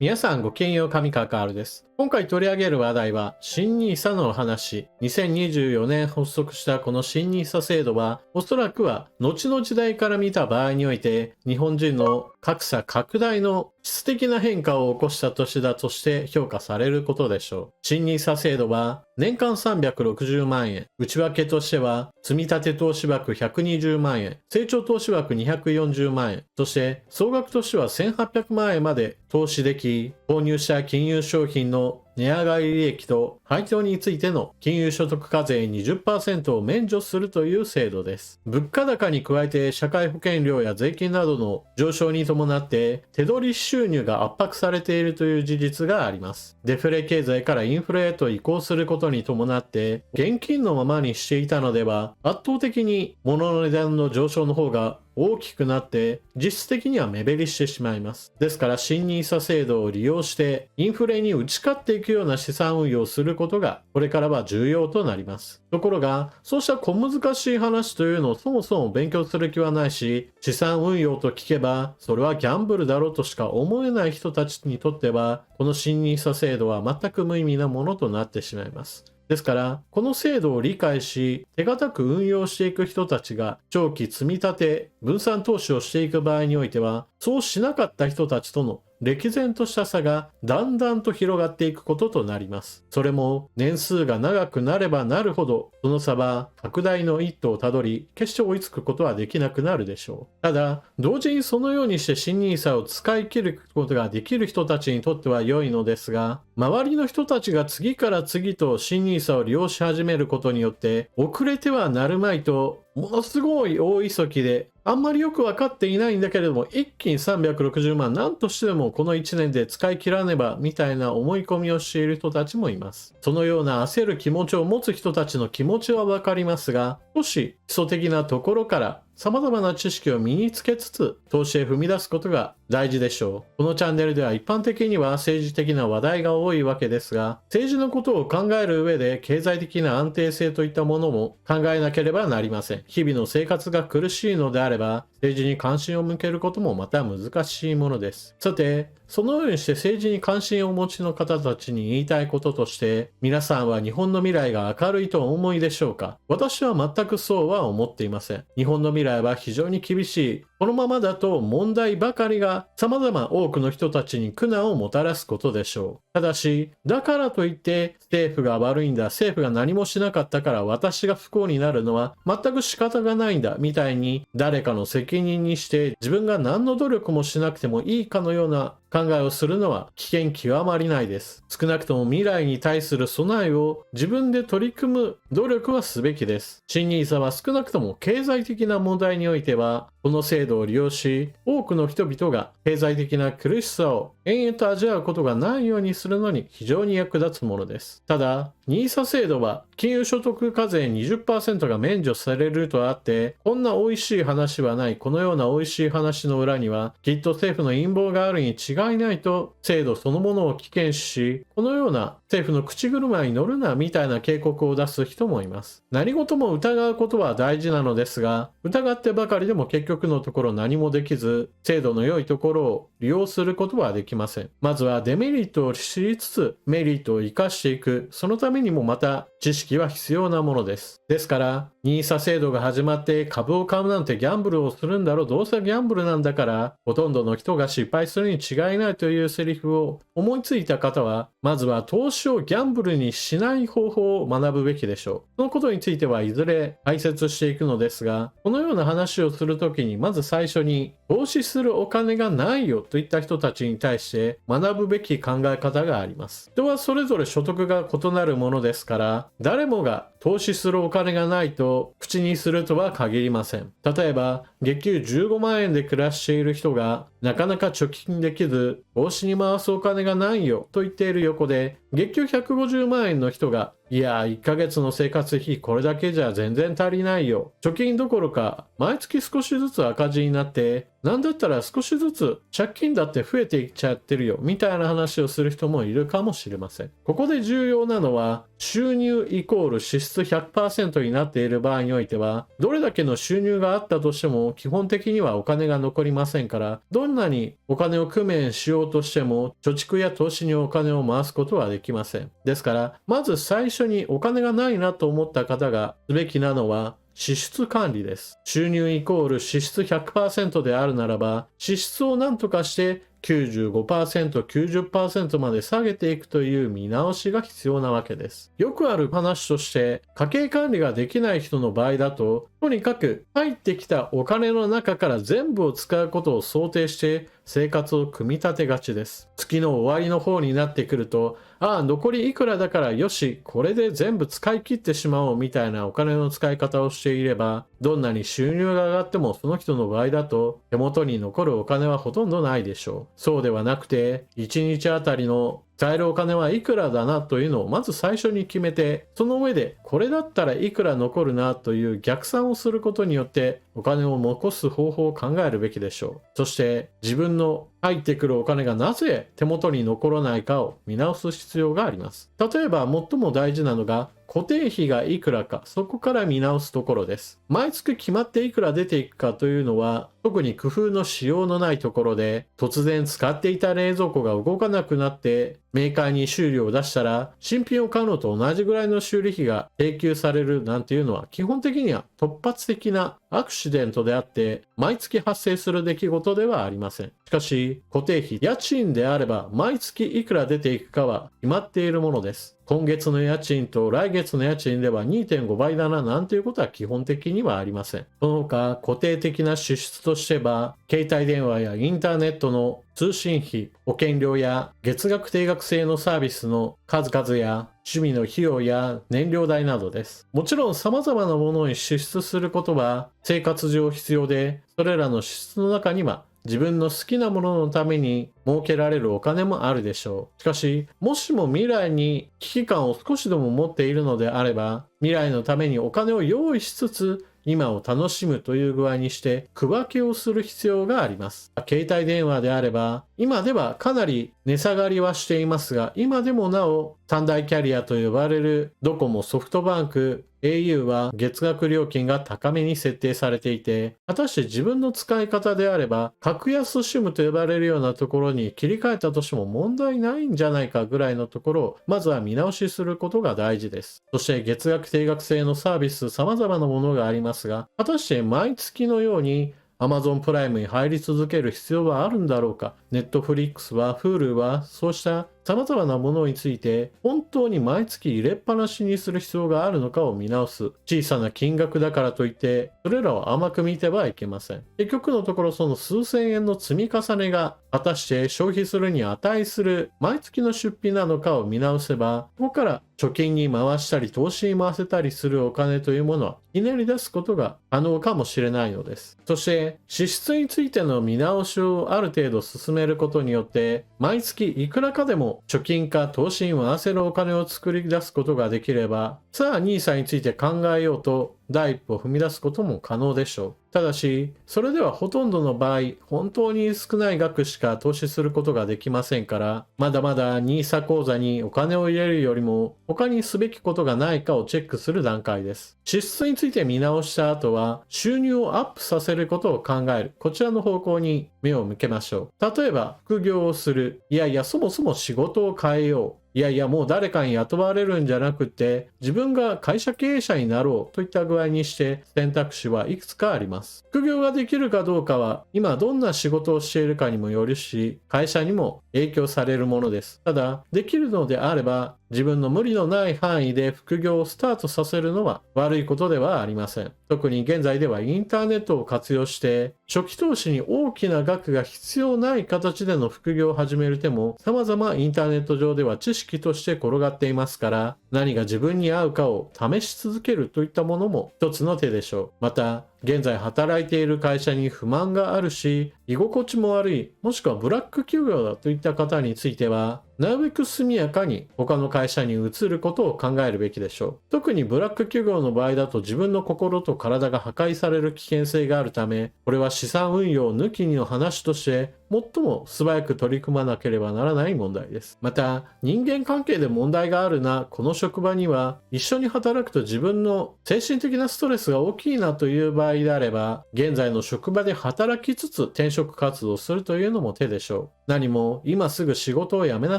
皆さんごきげんよう、上川かーるです。今回取り上げる話題は、新 NISA の話。2024年発足したこの新 NISA 制度は、おそらくは、後の時代から見た場合において、日本人の格差拡大の質的な変化を起こした年だとして評価されることでしょう。新 NISA 制度は、年間360万円、内訳としては、積立投資枠120万円、成長投資枠240万円、そして総額としては1800万円まで投資でき、購入した金融商品の値上がり利益と配当についての金融所得課税 20% を免除するという制度です。物価高に加えて社会保険料や税金などの上昇に伴って手取り収入が圧迫されているという事実があります。デフレ経済からインフレへと移行することに伴って現金のままにしていたのでは圧倒的に物の値段の上昇の方が大きくなって実質的には目減りしてしまいます。ですから新 NISA 制度を利用してインフレに打ち勝っていくような資産運用をすることがこれからは重要となります。ところがそうした小難しい話というのをそもそも勉強する気はないし、資産運用と聞けばそれはギャンブルだろうとしか思えない人たちにとってはこの新 NISA 制度は全く無意味なものとなってしまいます。ですから、この制度を理解し、手堅く運用していく人たちが長期積み立て、分散投資をしていく場合においては、そうしなかった人たちとの歴然とした差がだんだんと広がっていくこととなります。それも年数が長くなればなるほど、その差は拡大の一途をたどり、決して追いつくことはできなくなるでしょう。ただ、同時にそのようにして新 NISA を使い切ることができる人たちにとっては良いのですが、周りの人たちが次から次と新 NISA を利用し始めることによって、遅れてはなるまいと、ものすごい大急ぎで、あんまりよく分かっていないんだけれども、一気に360万何としてでもこの1年で使い切らねばみたいな思い込みをしている人たちもいます。そのような焦る気持ちを持つ人たちの気持ちは分かりますが、少し基礎的なところから様々な知識を身につけつつ投資へ踏み出すことが大事でしょう。このチャンネルでは一般的には政治的な話題が多いわけですが、政治のことを考える上で経済的な安定性といったものも考えなければなりません。日々の生活が苦しいのであれば、政治に関心を向けることもまた難しいものです。さて、そのようにして政治に関心をお持ちの方たちに言いたいこととして、皆さんは日本の未来が明るいとお思いでしょうか？私は全くそうは思っていません。日本の未来は非常に厳しい。このままだと問題ばかりが様々多くの人たちに苦難をもたらすことでしょう。ただし、だからといって政府が悪いんだ、政府が何もしなかったから私が不幸になるのは全く仕方がないんだみたいに誰かの責任にして自分が何の努力もしなくてもいいかのような考えをするのは危険極まりないです。少なくとも未来に対する備えを自分で取り組む努力はすべきです。新 NISA は少なくとも経済的な問題においては、この制度を利用し、多くの人々が経済的な苦しさを延々と味わうことがないようにするのに非常に役立つものです。ただ、NISA 制度は金融所得課税 20% が免除されるとあって、こんな美味しい話はない。このような美味しい話の裏には、きっと政府の陰謀があるに違いないと、制度そのものを危険視し、このような政府の口車に乗るなみたいな警告を出す人もいます。何事も疑うことは大事なのですが、疑ってばかりでも結局のところ何もできず、制度の良いところを利用することはできません。まずはデメリットを知りつつ、メリットを生かしていく、そのためにもまた知識は必要なものです。ですから、NISA 制度が始まって株を買うなんてギャンブルをするんだろう、どうせギャンブルなんだから、ほとんどの人が失敗するに違いないというセリフを思いついた方は、まずは投資をギャンブルにしない方法を学ぶべきでしょう。そのことについてはいずれ解説していくのですが、このような話をするときにまず最初に投資するお金がないよといった人たちに対して学ぶべき考え方があります。人はそれぞれ所得が異なるものですから、誰もが投資するお金がないと口にするとは限りません。例えば、月給15万円で暮らしている人がなかなか貯金できず、投資に回すお金がないよと言っている横で、月給150万円の人が、いや1ヶ月の生活費これだけじゃ全然足りないよ。貯金どころか毎月少しずつ赤字になって、なんだったら少しずつ借金だって増えていっちゃってるよみたいな話をする人もいるかもしれません。ここで重要なのは収入イコール支出 100% になっている場合においては、どれだけの収入があったとしても基本的にはお金が残りませんから、どんんなにお金を工面しようとしても、貯蓄や投資にお金を回すことはできません。ですから、まず最初にお金がないなと思った方がすべきなのは、支出管理です。収入イコール支出 100% であるならば、支出を何とかして95%、90% まで下げていくという見直しが必要なわけです。よくある話として、家計管理ができない人の場合だと、とにかく入ってきたお金の中から全部を使うことを想定して生活を組み立てがちです。月の終わりの方になってくると、残りいくらだからよし、これで全部使い切ってしまおうみたいなお金の使い方をしていれば、どんなに収入が上がってもその人の場合だと手元に残るお金はほとんどないでしょう。そうではなくて、1日あたりの使えるお金はいくらだなというのをまず最初に決めて、その上でこれだったらいくら残るなという逆算をすることによってお金を残す方法を考えるべきでしょう。そして自分の入ってくるお金がなぜ手元に残らないかを見直す必要があります。例えば最も大事なのが固定費がいくらか、そこから見直すところです。毎月決まっていくら出ていくかというのは、特に工夫のしようのないところで、突然使っていた冷蔵庫が動かなくなって、メーカーに修理を出したら、新品を買うのと同じぐらいの修理費が請求されるなんていうのは、基本的には突発的なアクシデントであって、毎月発生する出来事ではありません。しかし、固定費、家賃であれば、毎月いくら出ていくかは決まっているものです。今月の家賃と来月の家賃では 2.5 倍だななんていうことは基本的にはありません。その他固定的な支出としては、携帯電話やインターネットの通信費、保険料や月額定額制のサービスの数々や趣味の費用や燃料代などです。もちろん様々なものに支出することは生活上必要で、それらの支出の中には自分の好きなもののために儲けられるお金もあるでしょう。しかし、もしも未来に危機感を少しでも持っているのであれば、未来のためにお金を用意しつつ、今を楽しむという具合にして区分けをする必要があります。携帯電話であれば、今ではかなり値下がりはしていますが、今でもなお三大キャリアと呼ばれるドコモ、ソフトバンク、au は月額料金が高めに設定されていて、果たして自分の使い方であれば、格安 SIM と呼ばれるようなところに切り替えたとしても問題ないんじゃないかぐらいのところを、まずは見直しすることが大事です。そして月額定額制のサービス、様々なものがありますが、果たして毎月のようにAmazon プライムに入り続ける必要はあるんだろうか。Netflix は Hulu はそうした様々なものについて本当に毎月入れっぱなしにする必要があるのかを見直す。小さな金額だからといってそれらを甘く見てはいけません。結局のところその数千円の積み重ねが果たして消費するに値する毎月の出費なのかを見直せば、ここから貯金に回したり投資に回せたりするお金というものはひねり出すことが可能かもしれないのです。そして支出についての見直しをある程度進めることによって毎月いくらかでも貯金か投資に回せるお金を作り出すことができれば、さあ NISA について考えようと第一歩を踏み出すことも可能でしょう。ただし、それではほとんどの場合、本当に少ない額しか投資することができませんから、まだまだ NISA 口座にお金を入れるよりも、他にすべきことがないかをチェックする段階です。支出について見直した後は、収入をアップさせることを考える。こちらの方向に目を向けましょう。例えば、副業をする。いやいや、そもそも仕事を変えよう。いやいや、もう誰かに雇われるんじゃなくて、自分が会社経営者になろうといった具合にして選択肢はいくつかあります。副業ができるかどうかは、今どんな仕事をしているかにもよるし、会社にも影響されるものです。ただ、できるのであれば、自分の無理のない範囲で副業をスタートさせるのは悪いことではありません。特に現在ではインターネットを活用して、初期投資に大きな額が必要ない形での副業を始める手も、様々インターネット上では知識として転がっていますから、何が自分に合うかを試し続けるといったものも一つの手でしょう。また、現在働いている会社に不満があるし、居心地も悪い、もしくはブラック企業だといった方については、なるべく速やかに他の会社に移ることを考えるべきでしょう。特にブラック企業の場合だと自分の心と体が破壊される危険性があるため、これは資産運用抜きの話として最も素早く取り組まなければならない問題です。また、人間関係で問題があるな、この職場には一緒に働くと自分の精神的なストレスが大きいなという場合合であれば、現在の職場で働きつつ転職活動するというのも手でしょう。何も今すぐ仕事を辞めな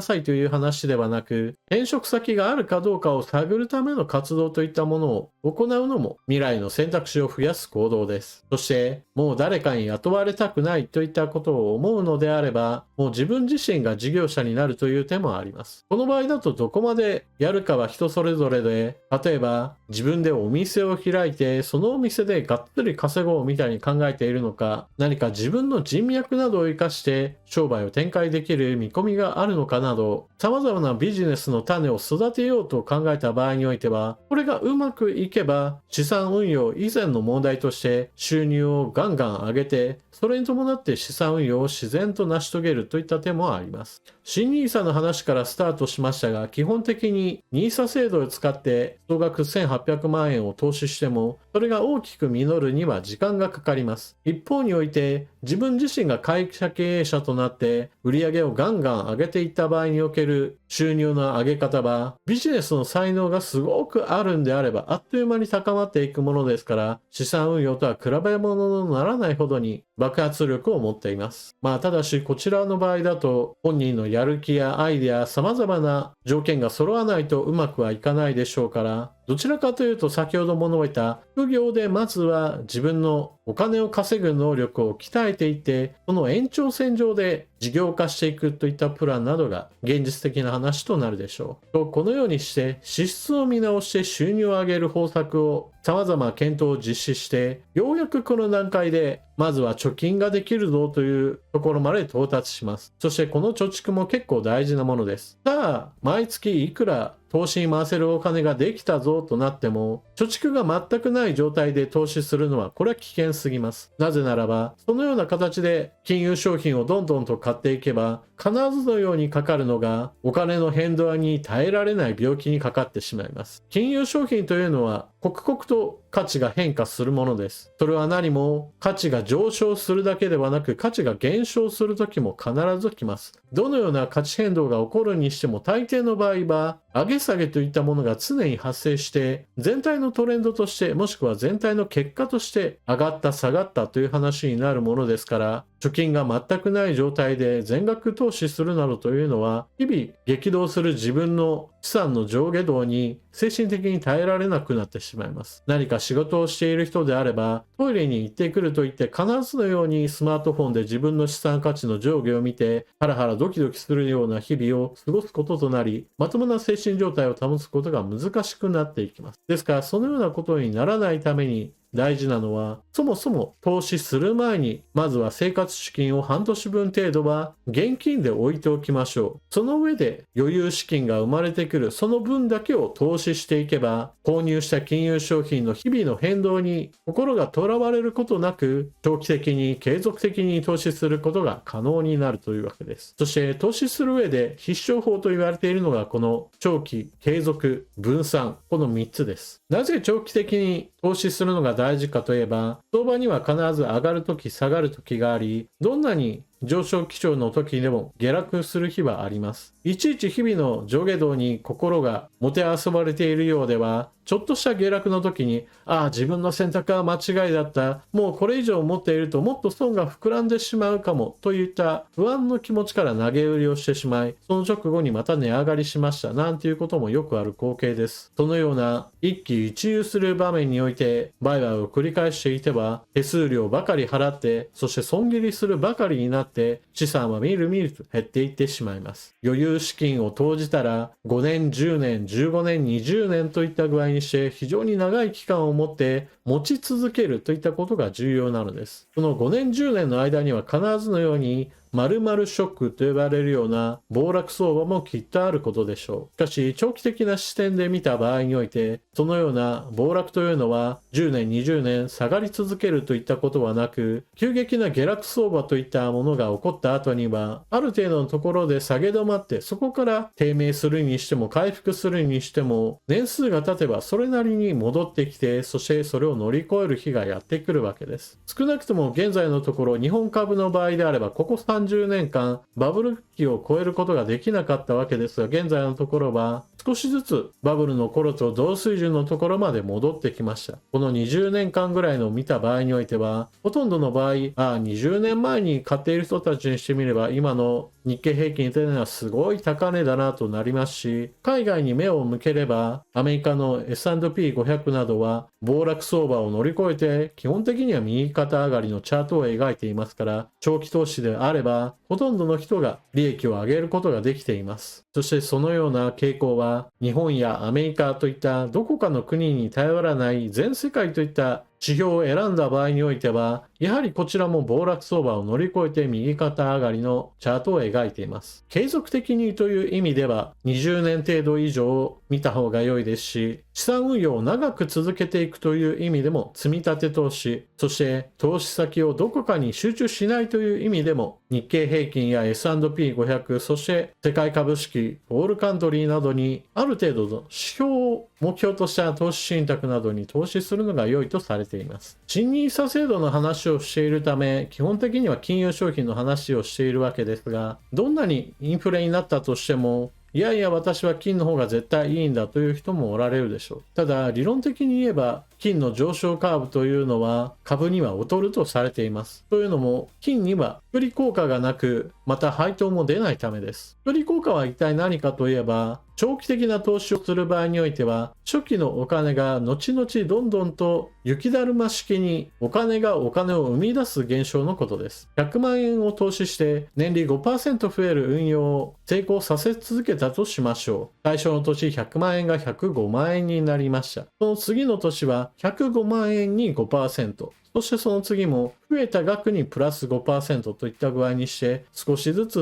さいという話ではなく、転職先があるかどうかを探るための活動といったものを行うのも未来の選択肢を増やす行動です。そして、もう誰かに雇われたくないといったことを思うのであれば、もう自分自身が事業者になるという手もあります。この場合だとどこまでやるかは人それぞれで、例えば自分でお店を開いて、そのお店でがっつり稼ごうみたいに考えているのか、何か自分の人脈などを生かして商売を展開できる見込みがあるのかなど、様々なビジネスの種を育てようと考えた場合においては、これがうまくいけば、資産運用以前の問題として収入をガンガン上げて、それに伴って資産運用を自然と成し遂げるといった手もあります。新 NISA の話からスタートしましたが、基本的に NISA 制度を使って総額1800万円を投資しても、それが大きく実るには時間がかかります。一方において、自分自身が会社経営者となって売上をガンガン上げていった場合における収入の上げ方は、ビジネスの才能がすごくあるんであれば、あっという間に高まっていくものですから、資産運用とは比べ物のならないほどに爆発力を持っています。ただしこちらの場合だと、本人のやる気やアイデア、様々な条件が揃わないとうまくはいかないでしょうから、どちらかというと先ほども述べた副業でまずは自分のお金を稼ぐ能力を鍛えていって、その延長線上で事業化していくといったプランなどが現実的な話となるでしょう。このようにして支出を見直して収入を上げる方策を様々検討を実施して、ようやくこの段階でまずは貯金ができるぞというところまで到達します。そしてこの貯蓄も結構大事なものです。さあ、毎月いくら投資に回せるお金ができたぞとなっても、貯蓄が全くない状態で投資するのはこれは危険すぎます。なぜならば、そのような形で金融商品をどんどんと買っていけば、必ずのようにかかるのがお金の変動に耐えられない病気にかかってしまいます。金融商品というのは刻々と価値が変化するものです。それは何も価値が上昇するだけではなく、価値が減少する時も必ず来ます。どのような価値変動が起こるにしても、大抵の場合は上げ下げといったものが常に発生して、全体のトレンドとして、もしくは全体の結果として上がった下がったという話になるものですから、貯金が全くない状態で全額投資するなどというのは、日々激動する自分の資産の上下動に精神的に耐えられなくなってしまいます。何か仕事をしている人であれば、トイレに行ってくると言って必ずのようにスマートフォンで自分の資産価値の上下を見て、ハラハラドキドキするような日々を過ごすこととなり、まともな精神状態を保つことが難しくなっていきます。ですから、そのようなことにならないために、大事なのは、そもそも投資する前に、まずは生活資金を半年分程度は現金で置いておきましょう。その上で余裕資金が生まれてくるその分だけを投資していけば、購入した金融商品の日々の変動に心がとらわれることなく、長期的に継続的に投資することが可能になるというわけです。そして投資する上で必勝法と言われているのがこの長期、継続、分散、この3つです。なぜ長期的に投資するのが大事かといえば、相場には必ず上がるとき下がるときがあり、どんなに上昇基調の時でも下落する日はあります。いちいち日々の上下動に心がもてあそばれているようでは、ちょっとした下落の時に、自分の選択は間違いだった。もうこれ以上持っているともっと損が膨らんでしまうかもといった不安の気持ちから投げ売りをしてしまい、その直後にまた値上がりしましたなんていうこともよくある光景です。そのような一喜一憂する場面において売買を繰り返していては、手数料ばかり払って、そして損切りするばかりになって資産はみるみると減っていってしまいます。余裕資金を投じたら5年、10年、15年、20年といった具合にして非常に長い期間を持って持ち続けるといったことが重要なのです。その5年、10年の間には必ずのように〇〇ショックと呼ばれるような暴落相場もきっとあることでしょう。しかし長期的な視点で見た場合において、そのような暴落というのは10年、20年下がり続けるといったことはなく、急激な下落相場といったものが起こった後には、ある程度のところで下げ止まって、そこから低迷するにしても回復するにしても、年数が経てばそれなりに戻ってきて、そしてそれを乗り越える日がやってくるわけです。少なくとも現在のところ日本株の場合であれば、ここ30年間バブル期を超えることができなかったわけですが、現在のところは少しずつバブルの頃と同水準のところまで戻ってきました。この20年間ぐらいのを見た場合においては、ほとんどの場合、20年前に買っている人たちにしてみれば、今の日経平均というのはすごい高値だなとなりますし、海外に目を向ければ、アメリカの S&P500 などは暴落相場を乗り越えて、基本的には右肩上がりのチャートを描いていますから、長期投資であれば、ほとんどの人が利益を上げることができています。そしてそのような傾向は、日本やアメリカといったどこかの国に頼らない全世界といった指標を選んだ場合においては、やはりこちらも暴落相場を乗り越えて右肩上がりのチャートを描いています。継続的にという意味では、20年程度以上見た方が良いですし、資産運用を長く続けていくという意味でも、積み立て投資、そして投資先をどこかに集中しないという意味でも、日経平均や S&P500、そして世界株式、オールカントリーなどにある程度の指標を目標とした投資信託などに投資するのが良いとされています。新NISA制度の話をしているため、基本的には金融商品の話をしているわけですが、どんなにインフレになったとしても、いやいや私は金の方が絶対いいんだという人もおられるでしょう。ただ理論的に言えば金の上昇カーブというのは株には劣るとされています。というのも金には複利効果がなく、また配当も出ないためです。複利効果は一体何かといえば、長期的な投資をする場合においては、初期のお金が後々どんどんと雪だるま式にお金がお金を生み出す現象のことです。100万円を投資して年利 5% 増える運用を成功させ続けたとしましょう。最初の年100万円が105万円になりました。その次の年は105万円に 5%。そしてその次も増えた額にプラス 5% といった具合にして少しずつ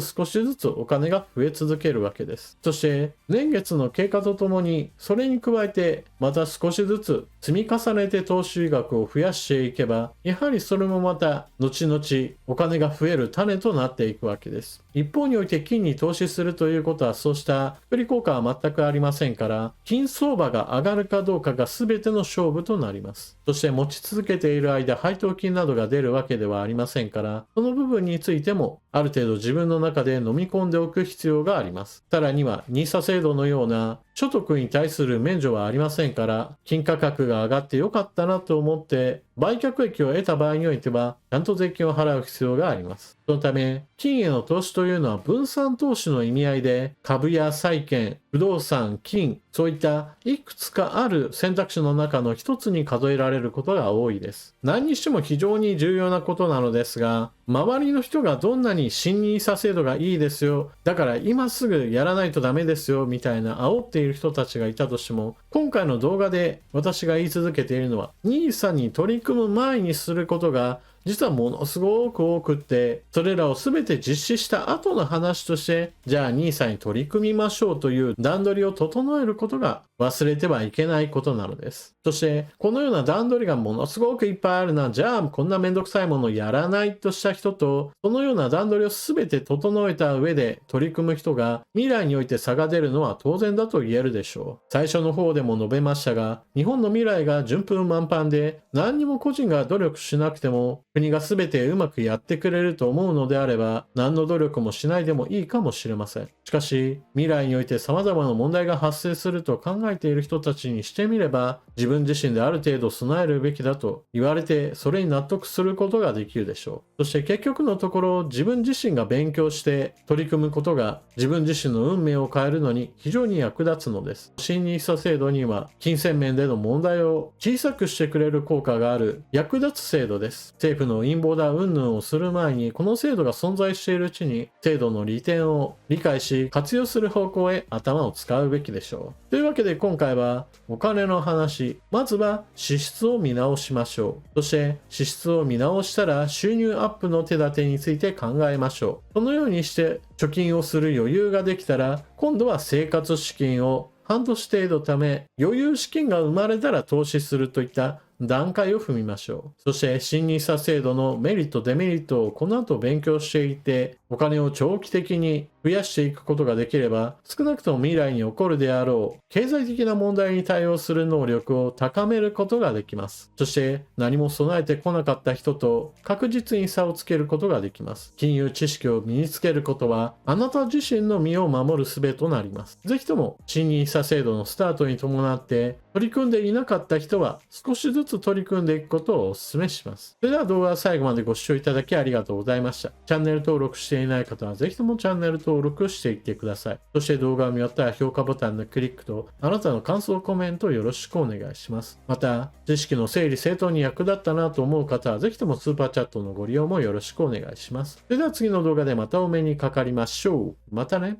お金が増え続けるわけです。そして年月の経過とともにそれに加えてまた少しずつ積み重ねて投資額を増やしていけば、やはりそれもまた後々お金が増える種となっていくわけです。一方において金に投資するということはそうした複利効果は全くありませんから、金相場が上がるかどうかが全ての勝負となります。そして持ち続けている間配当金などが出るわけではありませんから、その部分についてもある程度自分の中で飲み込んでおく必要があります。さらには NISA 制度のような所得に対する免除はありませんから、金価格が上がってよかったなと思って売却益を得た場合においてはちゃんと税金を払う必要があります。そのため金への投資というのは分散投資の意味合いで、株や債券、不動産、金、そういったいくつかある選択肢の中の一つに数えられることが多いです。何にしても非常に重要なことなのですが、周りの人がどんなに新NISA制度がいいですよ、だから今すぐやらないとダメですよみたいな煽っている人たちがいたとしても、今回の動画で私が言い続けているのは NISA に取り組む前にすることが実はものすごく多くって、それらを全て実施した後の話として、じゃあ NISA に取り組みましょうという段取りを整えることが忘れてはいけないことなのです。そしてこのような段取りがものすごくいっぱいあるな、じゃあこんなめんどくさいものをやらないとした人と、そのような段取りを全て整えた上で取り組む人が未来において差が出るのは当然だと言えるでしょう。最初の方でも述べましたが、日本の未来が順風満帆で何にも個人が努力しなくても国が全てうまくやってくれると思うのであれば、何の努力もしないでもいいかもしれません。しかし未来において様々な問題が発生すると考えている人たちにしてみれば、自分自身である程度備えるべきだと言われて、それに納得することができるでしょう。そして結局のところ、自分自身が勉強して取り組むことが自分自身の運命を変えるのに非常に役立つのです。新NISA制度には金銭面での問題を小さくしてくれる効果がある役立つ制度です。政府の陰謀だ云々をする前に、この制度が存在しているうちに制度の利点を理解し活用する方向へ頭を使うべきでしょう。というわけで今回はお金の話、まずは支出を見直しましょう。そして支出を見直したら収入アップの手立てについて考えましょう。そのようにして貯金をする余裕ができたら、今度は生活資金を半年程度ため、余裕資金が生まれたら投資するといった段階を踏みましょう。そして新NISA制度のメリットデメリットをこの後勉強していって、お金を長期的に増やしていくことができれば、少なくとも未来に起こるであろう経済的な問題に対応する能力を高めることができます。そして何も備えてこなかった人と確実に差をつけることができます。金融知識を身につけることは、あなた自身の身を守る術となります。ぜひとも新NISA制度のスタートに伴って取り組んでいなかった人は少しずつ取り組んでいくことをお勧めします。それでは動画は最後までご視聴いただきありがとうございました。チャンネル登録していない方はぜひともチャンネル登録していってください。そして動画を見終わったら評価ボタンのクリックとあなたの感想コメントをよろしくお願いします。また、知識の整理整頓に役立ったなと思う方はぜひともスーパーチャットのご利用もよろしくお願いします。それでは次の動画でまたお目にかかりましょう。またね。